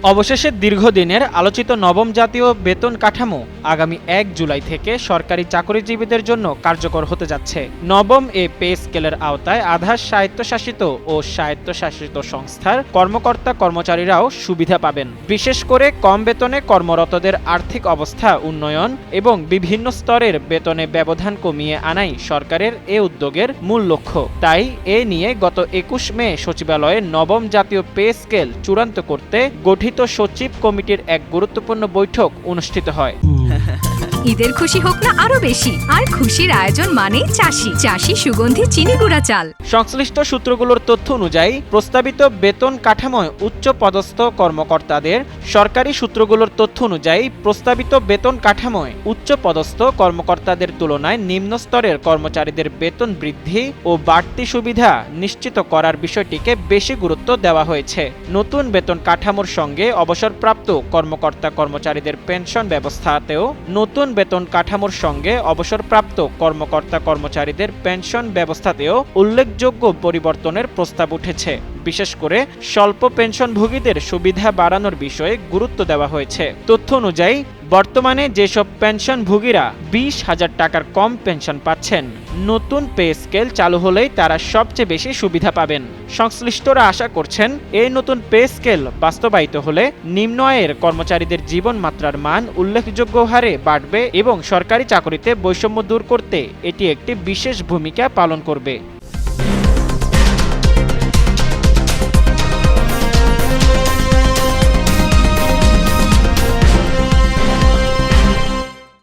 অবশেষে দীর্ঘদিনের আলোচিত নবম জাতীয় বেতন কাঠামো আগামী ১ জুলাই থেকে সরকারি চাকরিজীবীদের জন্য কার্যকর হতে যাচ্ছে। নবম এ পে স্কেলের আওতায় আধা স্বায়ত্তশাসিত ও স্বায়ত্তশাসিত সংস্থার কর্মকর্তা কর্মচারীরাও সুবিধা পাবেন। বিশেষ করে কম বেতনে কর্মরতদের আর্থিক অবস্থা উন্নয়ন এবং বিভিন্ন স্তরের বেতনে ব্যবধান কমিয়ে আনাই সরকারের এ উদ্যোগের মূল লক্ষ্য। তাই এ নিয়ে গত ২১ মে সচিবালয়ে নবম জাতীয় পে স্কেল চূড়ান্ত করতে গঠিত সচিব কমিটির এক গুরুত্বপূর্ণ বৈঠক অনুষ্ঠিত হয়। ঈদের খুশি হোক না আরো বেশি, আর খুশির আয়োজন মানেই চাষি সুগন্ধি চিনি গুঁড়া চাল। সংশ্লিষ্ট সূত্রগুলোর তথ্য অনুযায়ী প্রস্তাবিত বেতন কাঠামোয় উচ্চ পদস্থ কর্মকর্তাদের সরকারি সূত্রগুলোর তথ্য অনুযায়ী প্রস্তাবিত বেতন কাঠামোয় উচ্চ পদস্থ কর্মকর্তাদের তুলনায় নিম্ন স্তরের কর্মচারীদের বেতন বৃদ্ধি ও বাড়তি সুবিধা নিশ্চিত করার বিষয়টিকে বেশি গুরুত্ব দেওয়া হয়েছে। নতুন বেতন কাঠামোর সঙ্গে অবসরপ্রাপ্ত কর্মকর্তা কর্মচারীদের পেনশন ব্যবস্থাতেও নতুন বেতন কাঠামোর সঙ্গে অবসরপ্রাপ্ত কর্মকর্তা কর্মচারীদের পেনশন ব্যবস্থাতেও উল্লেখযোগ্য পরিবর্তনের প্রস্তাব উঠেছে। বিশেষ করে স্বল্প পেনশনভোগীদের সুবিধা বাড়ানোর বিষয়ে গুরুত্ব দেওয়া হয়েছে। তথ্য অনুযায়ী বর্তমানে যেসব পেনশনভোগীরা ২০,০০০ টাকার কম পেনশন পাচ্ছেন, নতুন পে স্কেল চালু হলেই তারা সবচেয়ে বেশি সুবিধা পাবেন। সংশ্লিষ্টরা আশা করছেন এই নতুন পে স্কেল বাস্তবায়িত হলে নিম্ন আয়ের কর্মচারীদের জীবনমাত্রার মান উল্লেখযোগ্য হারে বাড়বে এবং সরকারি চাকরিতে বৈষম্য দূর করতে এটি একটি বিশেষ ভূমিকা পালন করবে।